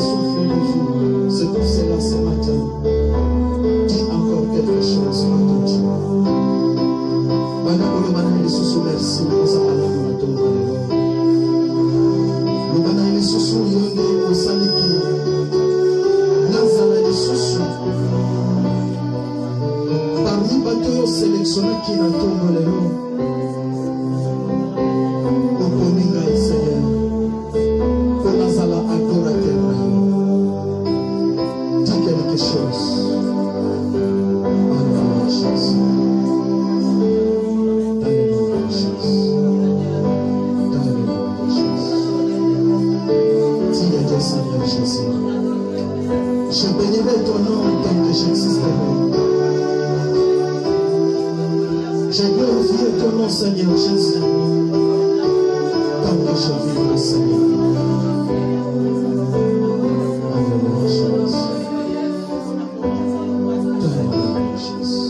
souffle de vie. C'est pour cela ce matin. Dis encore quelque chose à ton Dieu. Maintenant, le matin, il est sous merci pour sa parole à ton Dieu. Le matin, il est sous yonde au saliki. Nazala il est sous. Parmi bateaux sélectionnés qui n'attendent les noms. Seigneur Jésus, tant que je vis le Seigneur. Alléluia Jésus. Alléluia Jésus.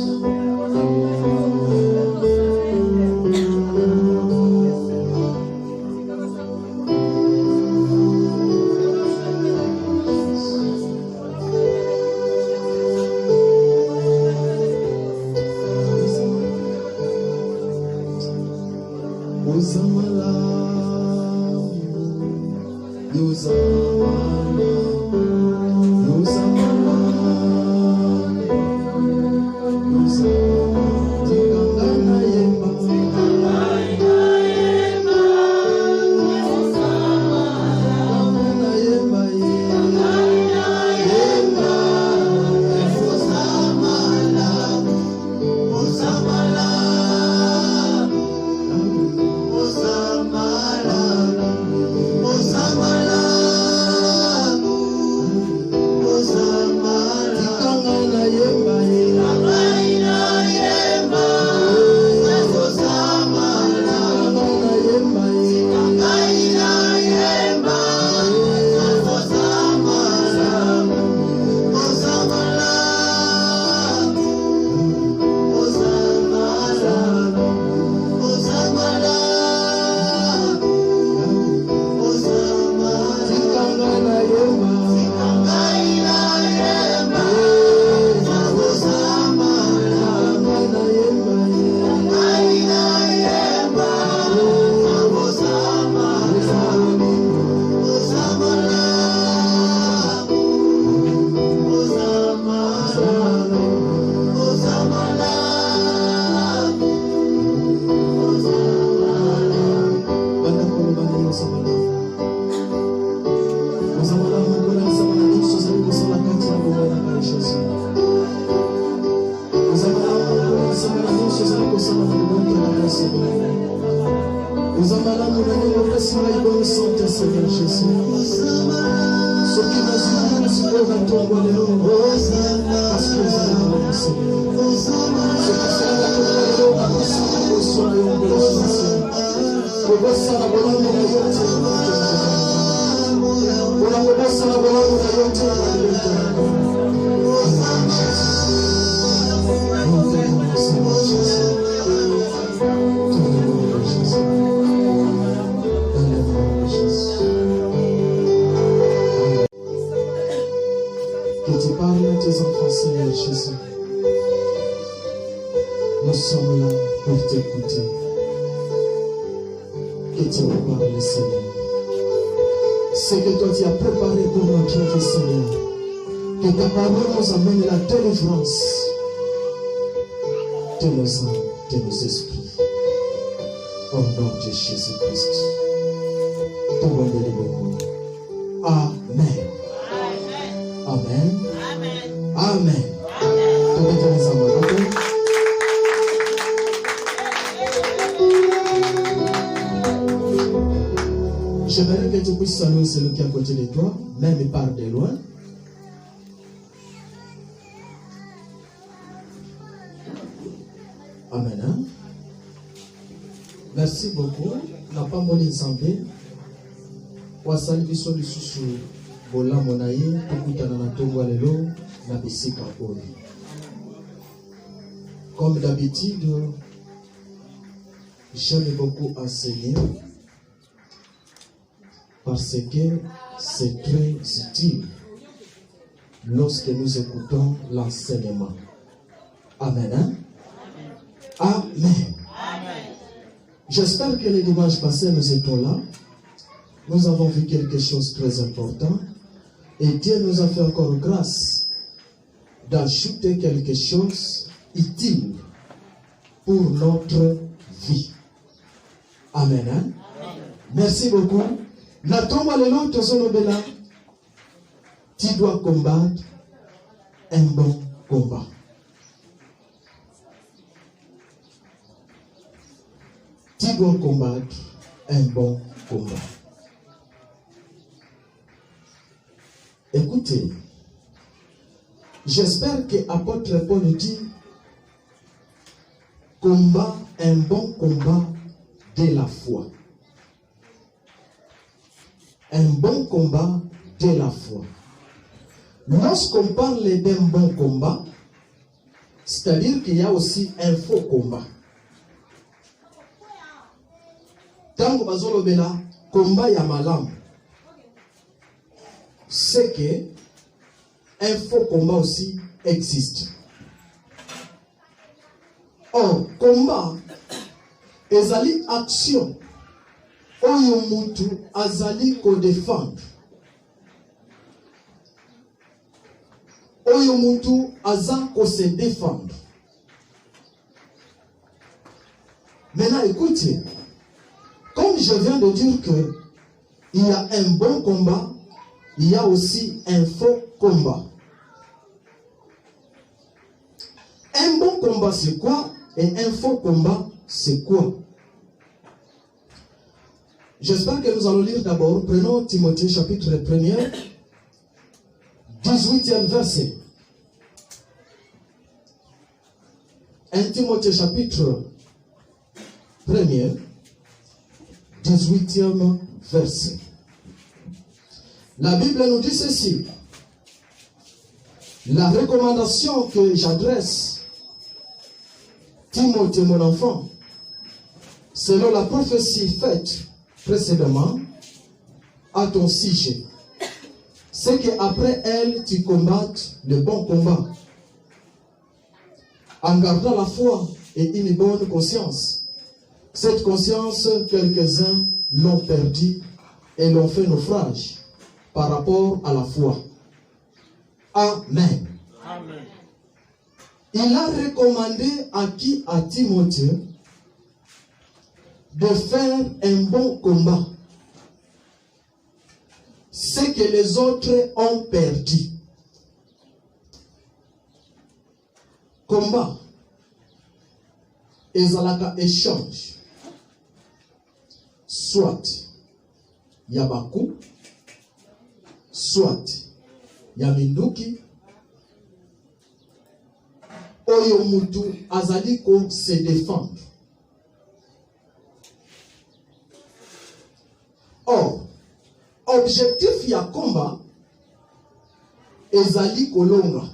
De nos âmes, de nos esprits, au nom de Jésus-Christ. Amen. Amen. Amen. J'aimerais que tu puisses saluer celui qui est à côté de toi, même il part de loin. Amen. Merci beaucoup. N'a pas mon ensemble. Wasali biso lisusu bolamo na ye tokutana na tongo lelo na bisika oyo. Comme d'habitude, j'aime beaucoup enseigner parce que c'est très utile lorsque nous écoutons l'enseignement. Amen. Hein? Amen. J'espère que les dimanches passés, nous étions là. Nous avons vu quelque chose de très important. Et Dieu nous a fait encore grâce d'ajouter quelque chose utile pour notre vie. Amen. Hein? Merci beaucoup. Natoma lelo tozolobela. Tu dois combattre un bon combat. Tu dois combattre un bon combat. Écoutez, j'espère que l'apôtre Paul dit combat un bon combat de la foi. Un bon combat de la foi. Lorsqu'on parle d'un bon combat, c'est-à-dire qu'il y a aussi un faux combat. Tango bazolobela combat ya malam, c'est que un faux combat aussi existe. Or, combat ezali action oyo mutu azali ko défendre. Oyo mutu aza ko se défendre. Maintenant, écoutez, comme je viens de dire que il y a un bon combat, il y a aussi un faux combat. Un bon combat, c'est quoi? Et un faux combat, c'est quoi? J'espère que nous allons lire d'abord. Prenons Timothée chapitre 1er, 18e verset. 1 Timothée chapitre 1er, 18e verset. La Bible nous dit ceci. La recommandation que j'adresse, Timothée mon enfant, selon la prophétie faite précédemment à ton sujet, c'est qu'après elle, tu combattes le bon combat, en gardant la foi et une bonne conscience. Cette conscience, quelques-uns l'ont perdue et l'ont fait naufrage par rapport à la foi. Amen. Amen. Il a recommandé à qui? À Timothée de faire un bon combat. Ce que les autres ont perdu. Combat. Ezalaka échange. Soit Yabaku, soit Yaminduki, Oyo Mutu azali ko se défendre. Or, objectif ya combat ezali kolonga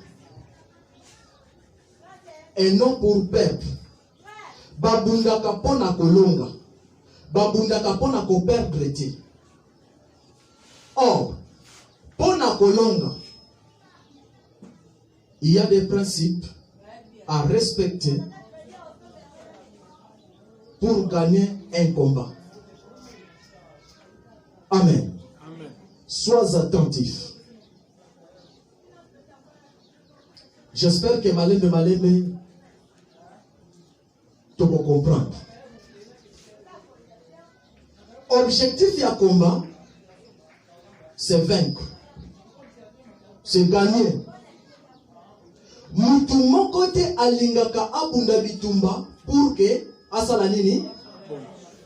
et non pour perdre. Babundaka pona kolonga, babundaka pona ko perdre te. Or, pona kolonga, il y a des principes à respecter pour gagner un combat. Amen. Amen. Sois attentif. J'espère que Maleme, tu peux comprendre. Objectif ya combat, c'est vaincre. C'est gagner. Mutu mokote alingaka abunda bitumba pour que asala nini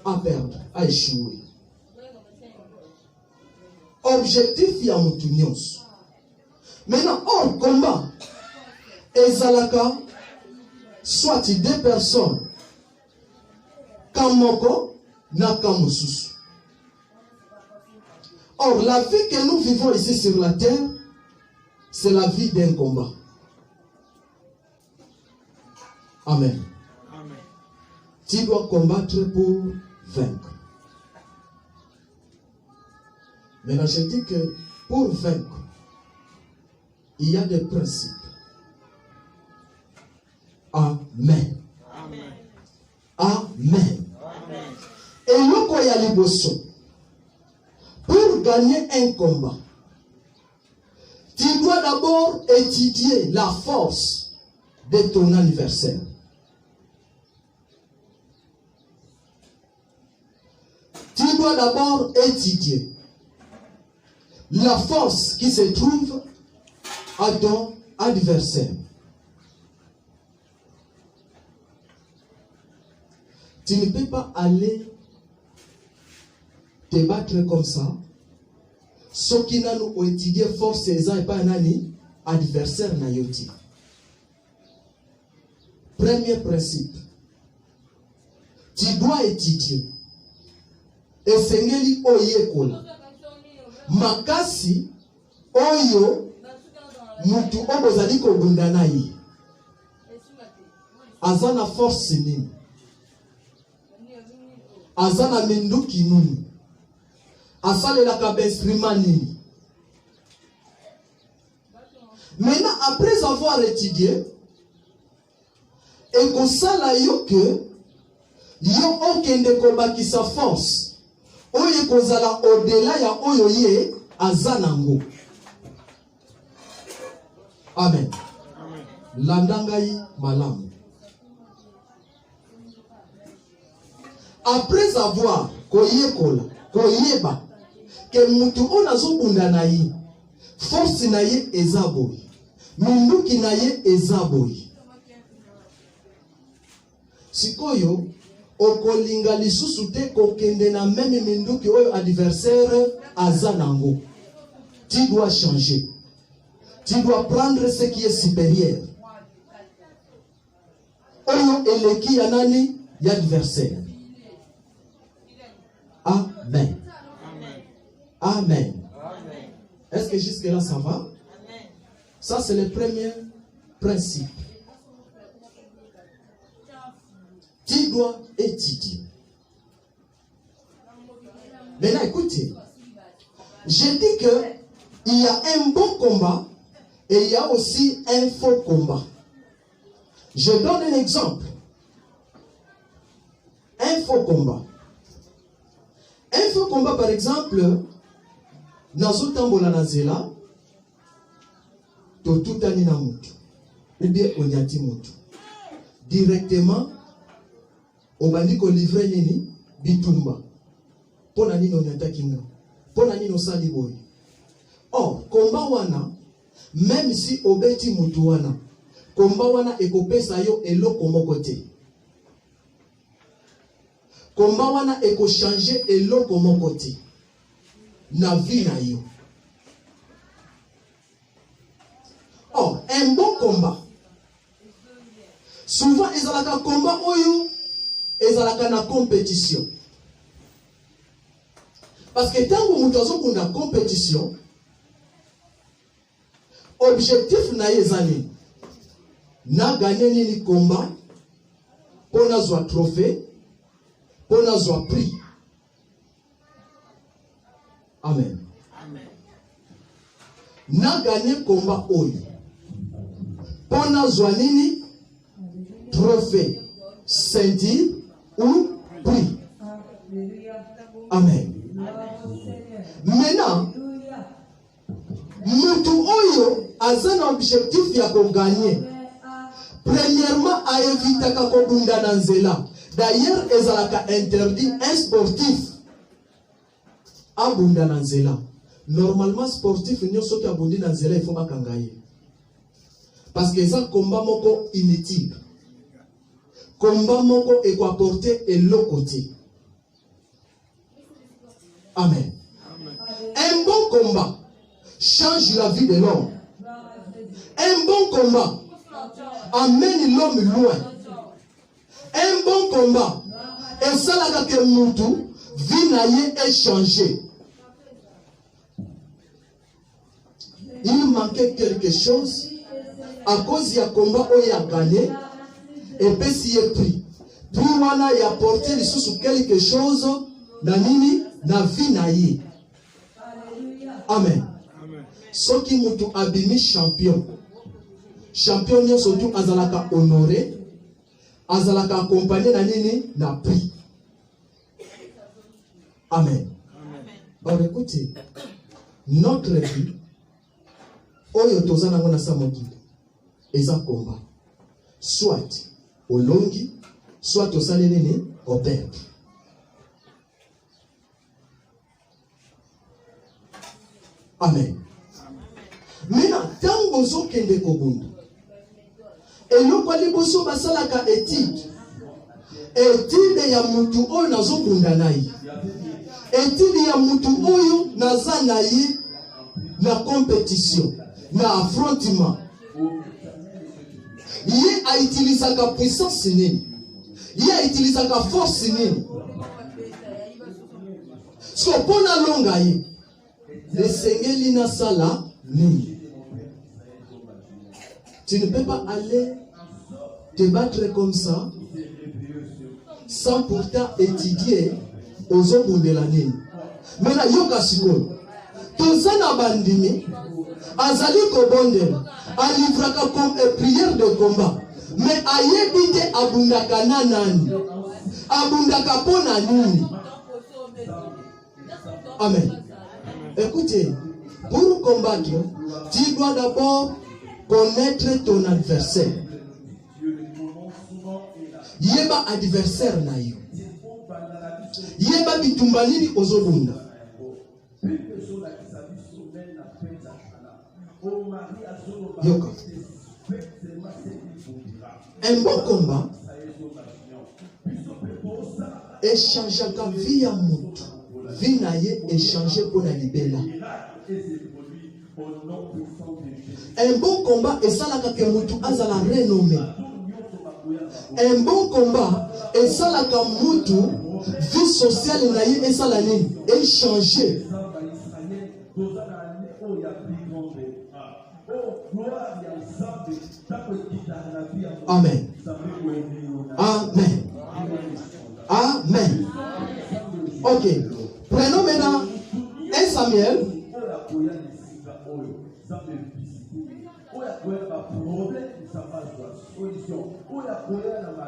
a perdre, a échouer. Objectif ya mutu nyonso. Maintenant, hors combat, ezalaka soit deux personnes, kamoko na kamususu. Or, la vie que nous vivons ici sur la terre, c'est la vie d'un combat. Amen. Amen. Tu dois combattre pour vaincre. Maintenant, je dis que pour vaincre, il y a des principes. Amen. Amen. Amen. Amen. Et le y a les bossons. Pour gagner un combat, tu dois d'abord étudier la force de ton adversaire. Tu dois d'abord étudier la force qui se trouve à ton adversaire. Tu ne peux pas aller te battre comme ça. Ce qui n'a nous étudié force et pas un adversaire na yoti. Premier principe. Tu dois étudier. Et sengeli oyekola. Makasi oyo mutu obozali ko bundana yi. Azana force nini. Azana menduki nini. Asale la instrument nini. Maintenant, après avoir étudié, et que ça là yo que yo okende kobaki sa force. Oye kozala au-delà ya oyo ye azanango. Amen. Landangai malamu. Après avoir koyekola, koyeba que mutu onazo bunda na yi, force na ye ezaboy, minduki na ye ezaboy. Sikoyo okolinga lisusu te kokende na même minduki oyo adversaire azanango. Tu dois changer. Tu dois prendre ce qui est supérieur. Oyo eleki ya nani ya adversaire. Amen. Amen. Amen. Est-ce que jusque-là ça va? Amen. Ça c'est le premier principe. Tu dois étudier. Maintenant écoutez. J'ai dit que il y a un bon combat et il y a aussi un faux combat. Je donne un exemple. Un faux combat. Un faux combat par exemple. Nazotambola na zela to tutani na mutu ou bien onyati mutu directement obandi ko livrer nini bitumba pona nini onyataki nga pona nini osali boy. Or komba wana même si obeti mutu wana komba wana ekopesa yo eloko moko te. Komba wana eko changer eloko moko te. Na vie na yo. Oh, un bon combat. Souvent, ils ont un combat oyo, ils ont une compétition. Parce que tant que nous avons une compétition, objectif na yezani, na gagner ni combat, pour na zwa trophée, pour na zwa prix. Amen. Amen. Na gagné combat oyo. Pona zwanini trophée, ceinture ou prix. Amen. Maintenant, mutu oyo a un objectif ya ko gagner. Premièrement, à éviter ka bunda na nzela. D'ailleurs, ezalaka interdit un sportif. Abunda na nzela. Normalement sportif nyoso ki abundi na nzela il faut bakanga ye. Parce que ça combat moko inutile. Combat moko eko apporter eloko côté. Amen. Un bon combat change la vie de l'homme. Un bon combat amène l'homme loin. Un bon combat et ça là que mutu vie na ye est changée. Il manquait quelque chose à cause du combat où il a gagné et puis s'il est pris. Puis wana il a porté les sous quelque chose na nini na vie na ye. Amen. Ce qui mutu abimi champion. Champion nyo surtout azalaka honoré. Azalaka accompagné na nini na prix. Amen. Alors écoutez, notre vie, oyo tozana ngona samoki, eza combat. Soit au longi, soit au saléné, au père. Amen. Maintenant, tant bozo kende kobundu. Et nous kwa liboso basalaka étude. Étude ya mutu oyo nazo bunda nayi. Étude ya mutu oyo naza nayi na compétition, na affrontement. Ye a utilisé la puissance nini. Ye a utilisé la force nini. So pona longa ye. Le Seigneur na sala nini. Tu ne peux pas aller te battre comme ça sans pourtant étudier aux hommes de l'année. Mais là, yoka siko. Tozana bandimi, azali kobondel, a livraka comme prière de combat. Mais ayebite abundaka nanani, abundaka pona nini. Amen. Écoutez, pour combattre, tu dois d'abord connaître ton adversaire. Yeba adversaire na yo. Yeba bitumba nini ozobunda. Yoka. Un bon combat échangeaka vie à mutu. Vie na ye échanger pour la libéla. Un bon combat est ça la kakemutu azala renommé. Un bon combat est ça la kamutu vie sociale na ye et ça la ligne échanger. Amen. Amen. Amen. Ok. Prenons maintenant 1 Samuel.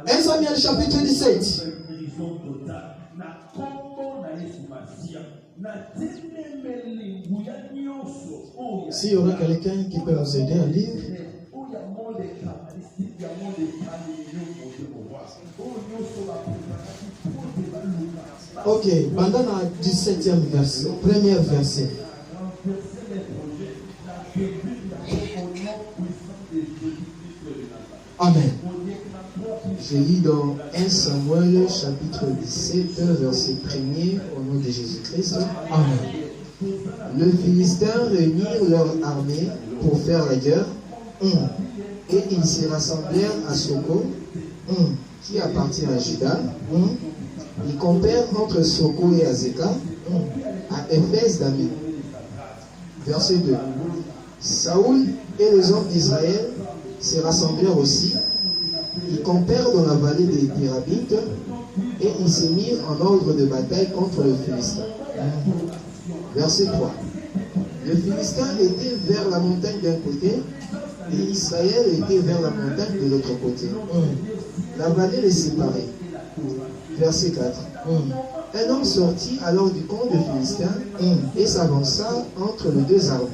1 Samuel chapitre 17. S'il y aurait quelqu'un qui peut nous aider à lire. Ok, pendant la 17e verset, premier verset. Amen. Je lis dans 1 Samuel chapitre 17, verset 1er, au nom de Jésus-Christ. Amen. Les Philistins réunirent leur armée pour faire la guerre, et ils se rassemblèrent à Soko, qui appartient à Juda. Ils campèrent entre Soko et Azeka, à Éphèse d'Ami. Verset 2. Saoul et les hommes d'Israël se rassemblèrent aussi. Ils campèrent dans la vallée des Pyramides et ils se mirent en ordre de bataille contre le Philistin. Verset 3. Le Philistin était vers la montagne d'un côté et Israël était vers la montagne de l'autre côté. La vallée les séparait. Verset 4. Un homme sortit alors du camp de Philistin et s'avança entre les deux armées.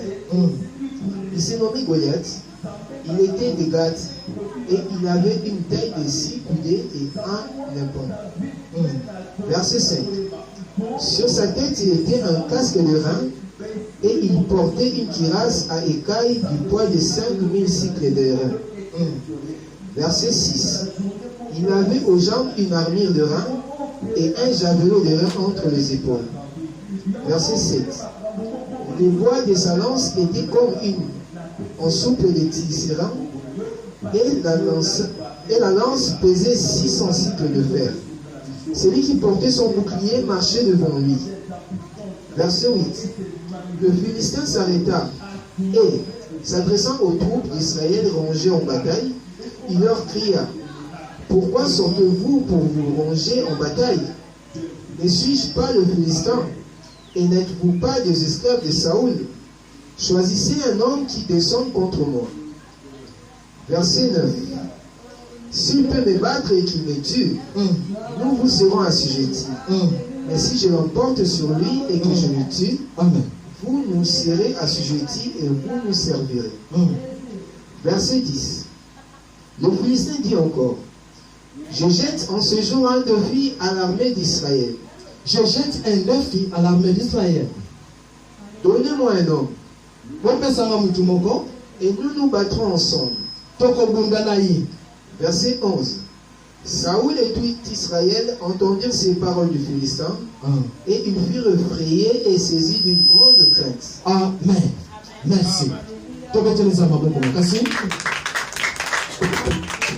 Il s'est nommé Goliath. Il était de Gath et il avait une taille de 6 coudées et 1 épon. Verset 5. Sur sa tête, il était un casque de rein et il portait une cuirasse à écailles du poids de 5000 cycles de rein. Verset 6. Il avait aux jambes une armure de rein et un javelot de rein entre les épaules. Verset 7. Le bois de sa lance était comme en souple de tisserand et la lance pesait 600 cycles de fer. Celui qui portait son bouclier marchait devant lui. Verset 8. Le Philistin s'arrêta et, s'adressant aux troupes d'Israël rangées en bataille, il leur cria: pourquoi sortez-vous pour vous ranger en bataille? Ne suis-je pas le Philistin? Et n'êtes-vous pas des esclaves de Saoul? choisissez un homme qui descende contre moi. Verset 9. S'il peut me battre et qu'il me tue, nous vous serons assujettis. Mais si je l'emporte sur lui et que je le tue, Amen. vous nous serez assujettis et vous nous servirez. Verset 10. Le Philistin dit encore, je jette en ce jour un défi à l'armée d'Israël. Je jette un défi à l'armée d'Israël. Donnez-moi un homme. Et nous nous battrons ensemble. Verset 11. Saoul et tout Israël entendirent ces paroles du Philistin, et ils furent effrayés et saisis d'une grande crainte. Amen. Merci.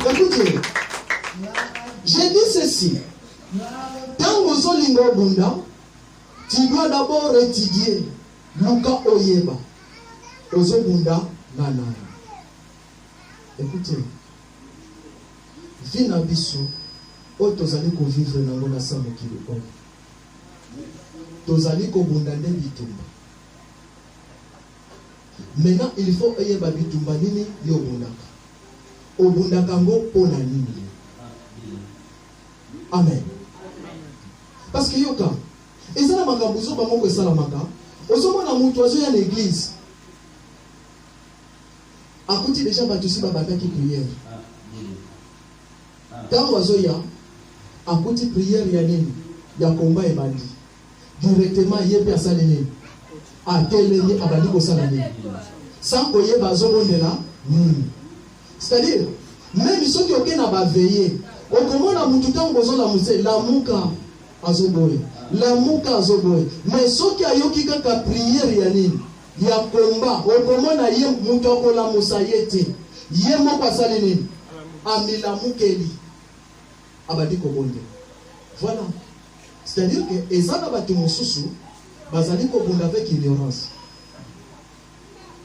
Écoutez, j'ai dit ceci. Quand vous êtes Bunda, tu dois d'abord étudier Luka Oyeba. Ozo Bunda Nana. Écoutez, Vina Bisso, Otozali ko vivre na ngona samo kilo. Tozali ko bunda nde bitumba. Maintenant, il faut oyeba bitumba nini yo bundaka. Obundaka ngo pona nini. Amen. Parce que yoka, ezala makambuzo ba moko esala maka, ozomona mutu azo ya l'église. Akuti déjà batusi ba bataki prière. Quand azo ya, akuti prière ya nini? Ya komba ebandi. Directement yepe asala nini? Atelemi abandi ko sala nini? Sans koyeba azobondela nini? C'est-à-dire, même ceux qui ont na ba veiller, au comment la mutu tango bozola muse la muka azoboye. La muka azoboye. Mais ceux qui ayoki kaka prière ya nini? Ya komba, au comment na ye mutu akola musayete. Ye moko asala nini? Amila mukeli. Abadi ko bonde. Voilà. C'est-à-dire que ezana batu mususu bazali ko bonda avec ignorance.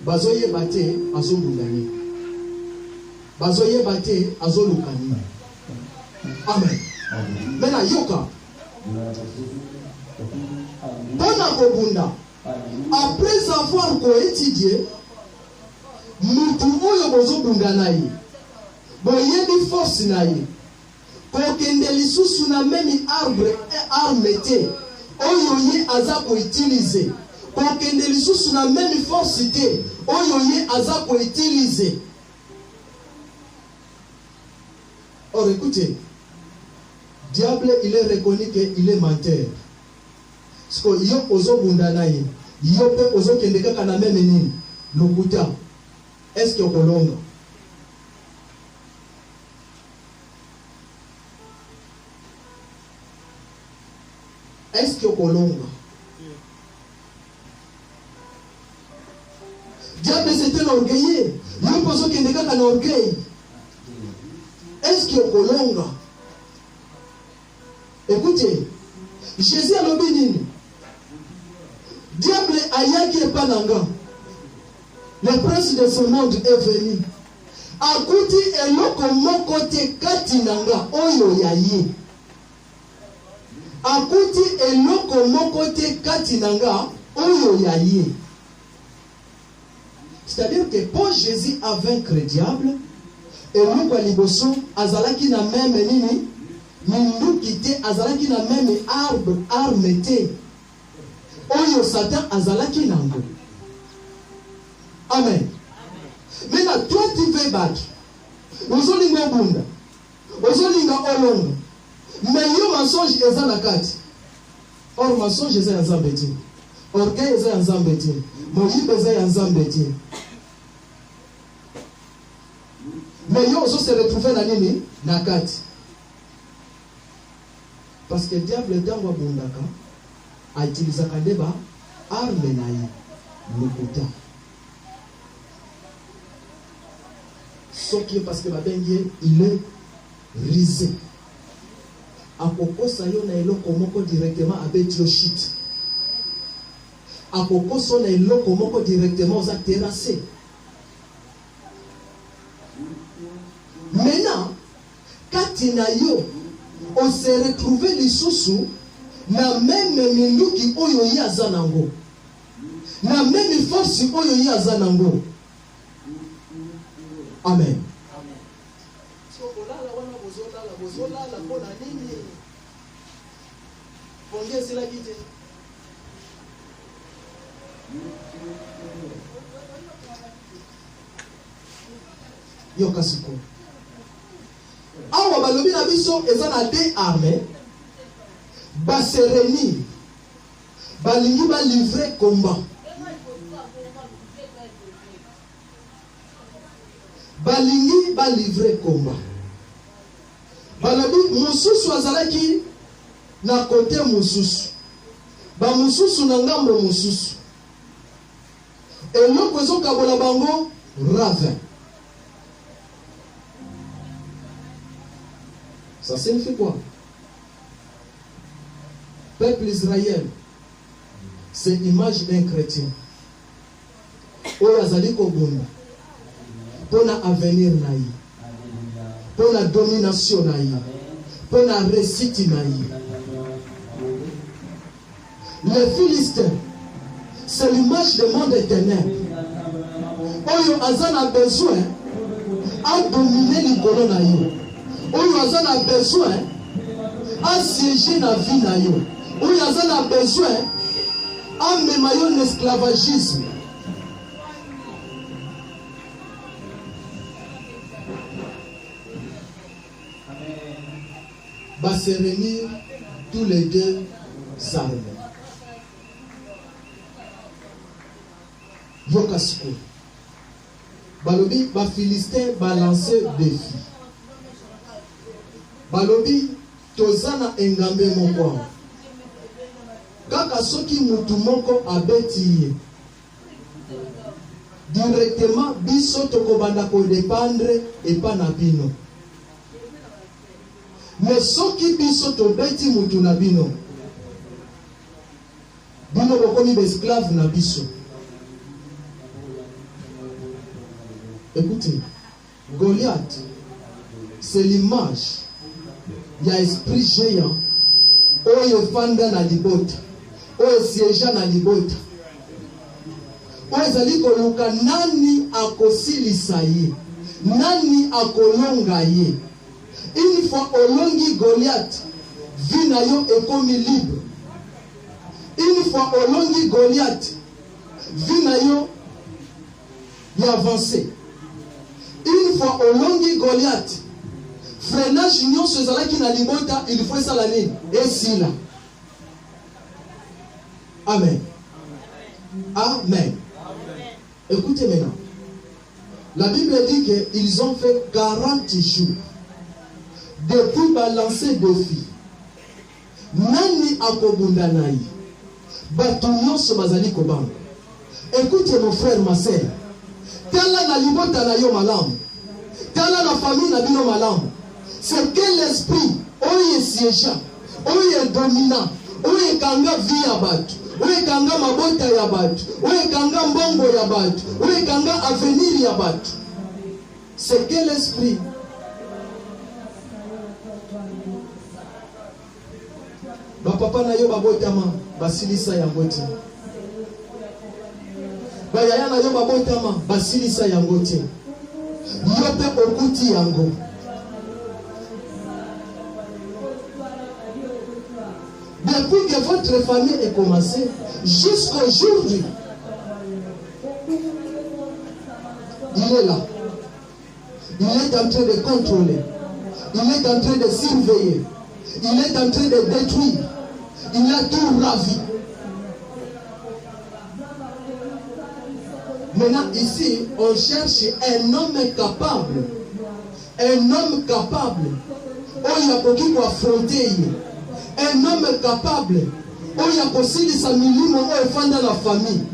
Bazoye bate azobundani. Bazoye bate azolukani. Amen. Maintenant yoka. Bona kobunda. Après avoir étudié, mutu oyo bozobunda naye. Boyebi force naye. Kokende lisusu na memi arme te. Oyo ye aza ko utiliser. Kokende lisusu na memi force te. Oyo ye aza ko utiliser. Or écoutez, diable il est reconnu qu'il est menteur. Parce que yo ozo bunda naye, yo pe ozo kende kaka na meme nini, lokuta. Est-ce que okolonga? Est-ce que okolonga? Diable c'est un orgueilleux. Yo ozo kende kaka na orgueil. Est-ce que okolonga? Écoutez, Jésus a le béni. Diable ayaki epananga. Le prince de ce monde est venu. Akuti eloko moko te kati nanga oyo yaye. Akuti eloko moko te kati nanga oyo yaye. C'est-à-dire que pour Jésus a vaincre le diable, et nous kwa liboso azalaki na même nini? Minduki te azalaki na même arme te. Oyo Satan azalaki nango. Amen. Maintenant, toi tu veux battre. Ozolinga bunda. Ozolinga olonga. Mais yo mensonge eza na kati. Or mensonge eza ya nzambe te. Orgueil eza ya nzambe te. Moyibe eza ya nzambe te. Mais yo ozo se retrouver na nini? Na kati. Parce que le diable tango bundaka a utilisé kandeba arme na ye lokuta. Soki parce que babengi il est risé. Akokosa yo na eloko moko directement abeti yo shit. Akokosa na eloko moko directement oza terrassé. Maintenant, katina yo on se retrouve lisusu na même minduki oyo yaza nango. na même force oyo ye aza nango. Amen. Yoka siko. Awa balobi na biso eza na deux armées. Ba se réunir. Balingi ba livrer combat. Balingi ba livrer combat. Balobi mususu azalaki na côté mususu. Ba mususu na ngambo mususu. Eloko ezokabola bango ravin. Ça signifie quoi? Peuple Israël, c'est l'image d'un chrétien. Oyo azali kobunda pour na avenir na ye, pour la domination na ye, pour la réussite na ye. Les Philistins, c'est l'image du monde éternel. Oyo azana a besoin à dominer l'ikolo na yo. Oyo azana a besoin à siéger la vie na yo. Oyo azana a besoin à mema yo l'esclavagisme. Va se réunir tous les deux armées. Yokasiko. Balobi, ba Philistin balancer défi. Balobi, tozana engambe moko. Kaka soki mutu moko abeti directement biso tokobanda ko dépendre et pas na bino. Mais soki biso tobeti mutu na bino, bino bokomi esclave na biso. Écoutez, Goliath, c'est l'image. Il y a esprit géant. Oyo fanda na libota. Oyo siégeant na libota. Oyo zali koluka nani akosilisa ye. Nani akolonga ye. Une fois olongi Goliath, vie na yo ekomi libre. Une fois olongi Goliath, vie na yo y avancé. Une fois olongi Goliath, freinage nyonso ezalaki na libota, il faut ça la nini et là. Amen. Amen. Écoutez maintenant. La Bible dit qu'ils ont fait 40 jours depuis balancer défi. Nani akobunda nai. Batu nyonso bazali kobanga. Écoutez mon frère, ma sœur. Tala na libota na yo malamu. Tala na famille na bino malamu. C'est quel esprit oye siégeant, oye dominant, oye kanga vie ya batu, oye kanga mabota ya batu, oye kanga mbongo ya batu, oye kanga avenir ya batu. C'est quel esprit? Ba papa na yo babotama basilisa yango te. Ba yaya na yo babotama basilisa yango te. Yo pe okuti yango. Depuis que votre famille est commencée, jusqu'à aujourd'hui, il est là. Il est en train de contrôler. Il est en train de surveiller. Il est en train de détruire. Il a tout ravi. Maintenant, ici, on cherche un homme capable. Un homme capable. On y a beaucoup pour affronter. Un homme capable. On y a possible sa milimo au dans la famille.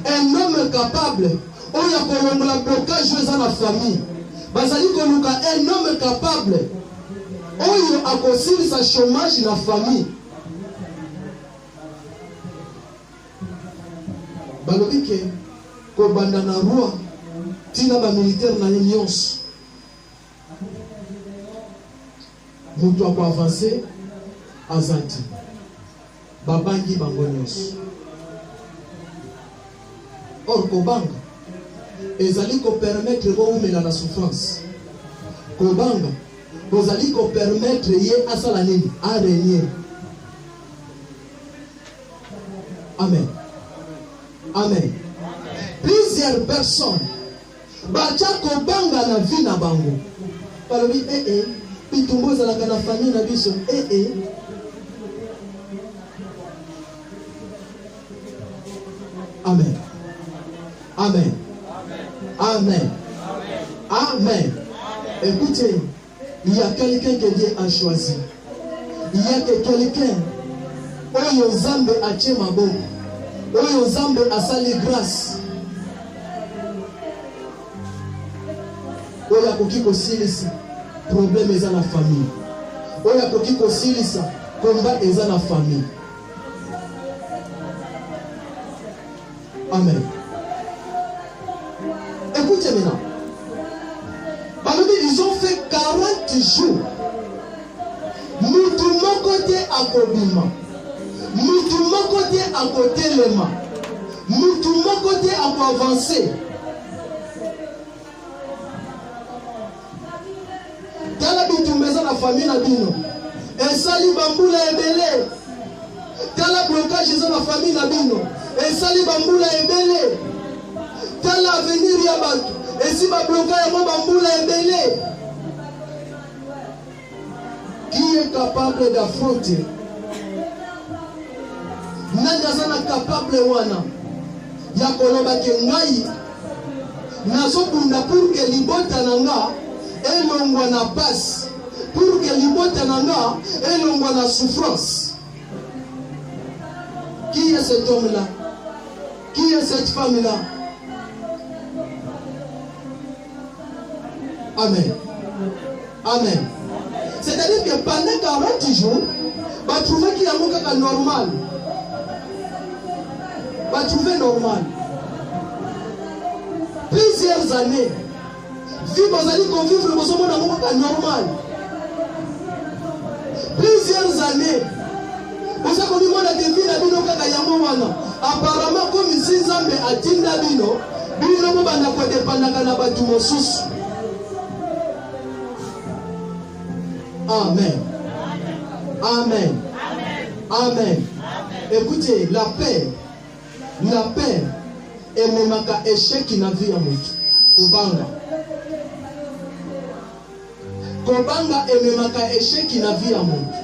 Un homme capable. On y a pour la blocage dans la famille. Bazali koluka un homme capable. On y a possible sa chômage dans la famille. Balobike ko bandana roi tina ba militaire na nyonso. Mutu ako avancer azati babangi bango nyonso. Or, Kobanga, ils allaient permettre de la souffrance. Kobanga, ils allaient permettre de Asalanini à régner. Amen. Amen. Plusieurs personnes, Bacha Kobanga na vie na bango. Palobi, Pitumbo zalaka na famille na biso, Amen. Amen. Amen. Amen. Écoutez, il y a quelqu'un que Dieu a choisi. Il y a quelqu'un Oyo Zambe a Tchemabo. Oyo Zambe a sali grâce. Oyo Kokiko Silisa. Problème est dans la famille. Oyo Kokiko Silisa. Combat est dans la famille. Amen. Écoutez maintenant. Ils ont fait 40 jours. Mutu côté à Kobima. Mutu côté à côté Lema. Mutu côté à quoi avancer. Tala bitu maison la famille na bino. Et sali bambula ebele. Tala blocage dans la famille na bino. Et sali bambula ebele. Tala avenir ya batu. Et si ma blocage mo bambula ebele. Qui est capable d'affronter? Nandazana capable wana. Ya koloba ke ngai. Nazo bunda pour que libota nanga elongwa na passe. Pour que libota nanga elongwa na souffrance. Qui est cet homme-là? Qui est cette femme-là? Amen. Amen. C'est-à-dire que pendant 40 jours, va trouver qu'il y a un cas normal. Va trouver normal. Plusieurs années. Si vous allez convivre le besoin d'un cas normal. Plusieurs années. Vous savez qu'on dit moi la vie la bino kaka yamowana. Apparemment comme ici Zambe atinda bino, bino mo bana ko dépendaka na batu mosusu. Amen. Amen. Amen. Écoutez, la paix est même un échec qui n'a vu à mouti. Kobanga. Kobanga est même un échec qui n'a vu à mouti.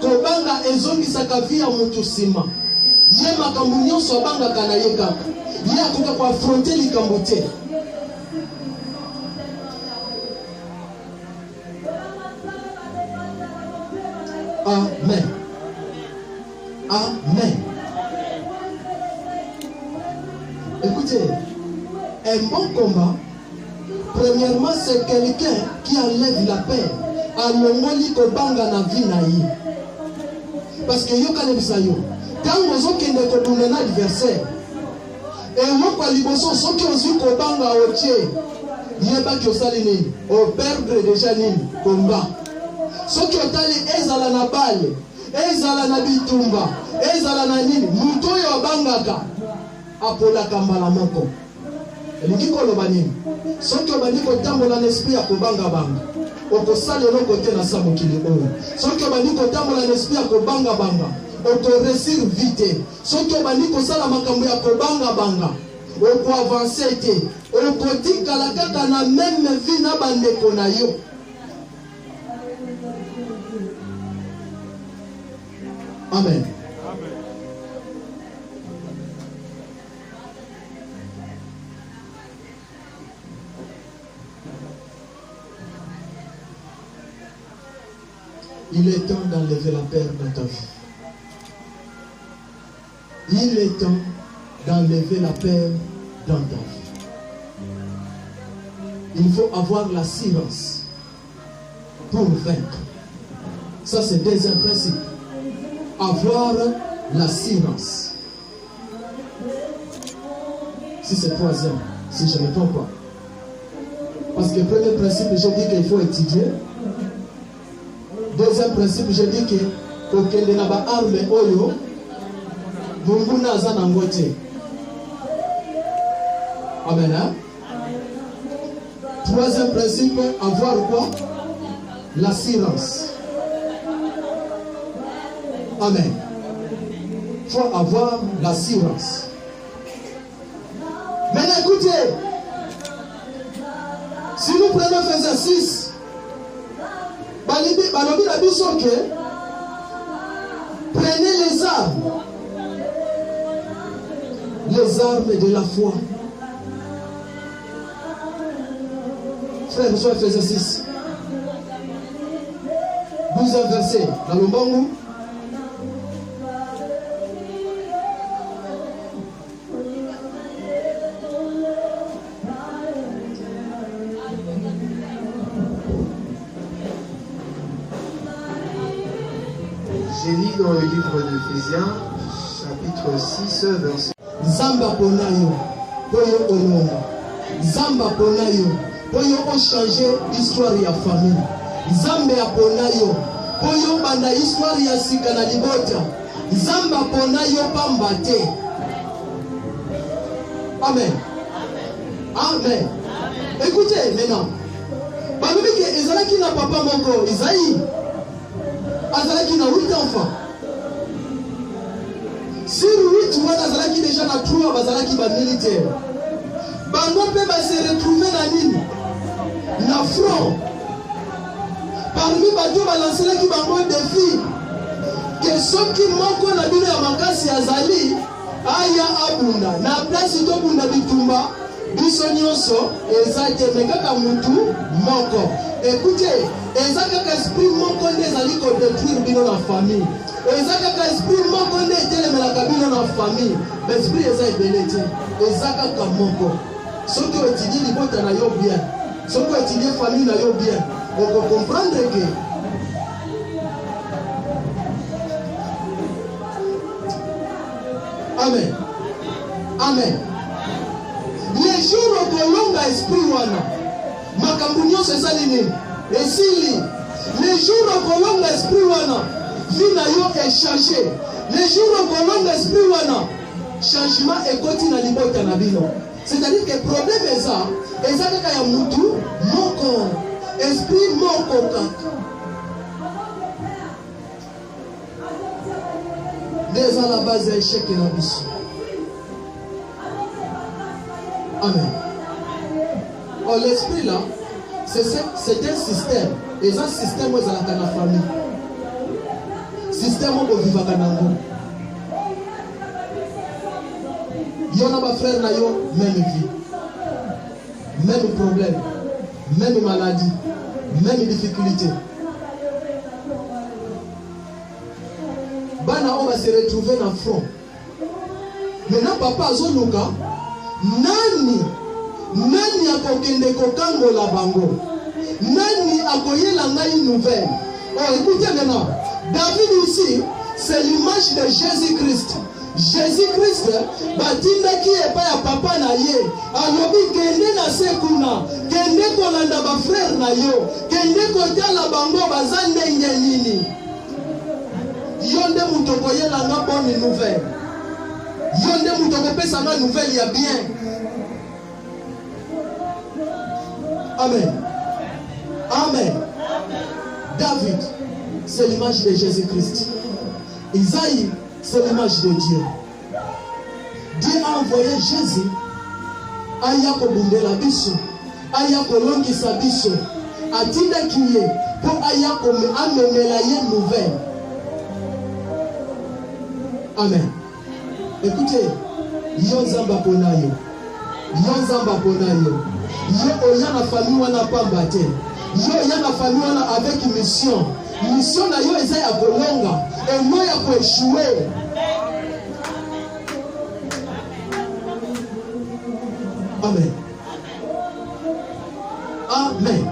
Kobanga est zone qui s'est vu à mouti sima. Yema kambunyo sobanga kanayeka. Yakuka kwa affronter les kambote. Amen. Amen. Écoutez, un bon combat, premièrement, c'est quelqu'un qui enlève la paix. À l'ongoli kobanga na vie na yi. Parce que yo kanebisa yo. Quand vous avez un adversaire, et vous avez ceux qui ont kobanga oche, yeba ki osalini, o perdre déjà ni combat. Ceux qui ont allé ezala na balle, ezala na bitumba, ezala na nini, muto yo bangaka apola kambala moko. Elingi koloba nini? Ceux qui ont bandi kotambola l'esprit ya kobanga banga. Oko sale no côté na sa mokili oyo. Ceux qui ont bandi kotambola l'esprit ya kobanga banga. Oko réussir vite. Ceux qui ont bandi kosala makambo ya kobanga banga. Oko avancer te. Oko tikala kaka na même vie na bandeko na yo. Amen. Il est temps d'enlever la peur dans ta vie. Il est temps d'enlever la peur dans ta vie. Il faut avoir l'assurance pour vaincre. Ça, c'est le deuxième principe. Avoir l'assurance. Si c'est troisième, si je ne me trompe pas. Parce que le premier principe, je dis qu'il faut étudier. Deuxième principe, je dis que pour que les armes oyo, Munguna Zanangote. Amen. Hein? Troisième principe, avoir quoi? L'assurance. Amen. Il faut avoir l'assurance. Maintenant, écoutez. Si nous prenons Ephésiens 6, prenez les armes de la foi. Frère, nous sommes Ephésiens 6. 12e verset. Dans le Bango. J'ai lu dans le livre d'Éphésiens, chapitre 6, verset. Zamba ponayo, poyo olonga. Zamba ponayo, poyo o changer l'histoire ya famille. Zambe aponayo, poyo banda histoire ya sika na libota. Zamba ponayo pambate. Amen. Amen. Écoutez maintenant. Balobi ke ezalaki na papa moko, Isaïe. Azalaki na 8 enfants. Sur 8, wana azalaki déjà na 3 bazalaki ba militaire. Bango pe ba se retrouver na nini? Na front. Parmi bato balancelaki bango défi. Que soki moko na bino ya makasi azali aya abunda. Na place to bunda bitumba biso nyonso ezate mekaka mutu moko. Écoutez, ezaka esprit moko nde ezali ko détruire bino na famille. Ezaka esprit moko nde etelemelaka bino na famille. Mais esprit eza ebele te. Ezaka moko. Soki otidie libota na yo bien, soki otidie famille na yo bien, on peut comprendre que Amen. Amen. Les jours où kolonga esprit wana makambo nyonso ezali nini? Esili. Les jours où kolonga esprit wana vie na yo échangé. Les jours où kolonga esprit wana changement ekoti na libota na bino. C'est-à-dire que le problème est ça. Et ça kaka ya mutu moko. Esprit moko kaka. Déjà la base est échec et la biso. Amen. Or l'esprit là, c'est un système. Et un système où il y a la famille. Système où il y a la famille. Il y a un frère na yo, même vie, même problème, même maladie, même difficulté. Bana on va se retrouver dans le front. Maintenant papa azoluka, nani akokende kokango la bango, nani akoyela ngai nouvelle. Oh écoutez maintenant, David ici, c'est l'image de Jésus-Christ. Jésus-Christ batindaki epa ya papa na ye alobi kende na sekuna kende kolanda ba frère na yo kende kotala bango baza ndenge nini yo nde muto koyela nga bonne nouvelle yo nde muto kopesa nga nouvelle ya bien. Amen. Amen. David, c'est l'image de Jésus-Christ. Isaïe, c'est l'image de Dieu. Dieu a envoyé Jésus aya kobundela biso, aya kolongisa biso, atinda kiye pour aya amemela ye nouvelle. Amen. Écoutez, yo nzamba ponayo, yo nzamba ponayo, yo oya na famille wana pamba te, yo oya na famille wana avec mission. Mission na yo eza ya kolonga, et non ya koéchouer. Amen. Amen.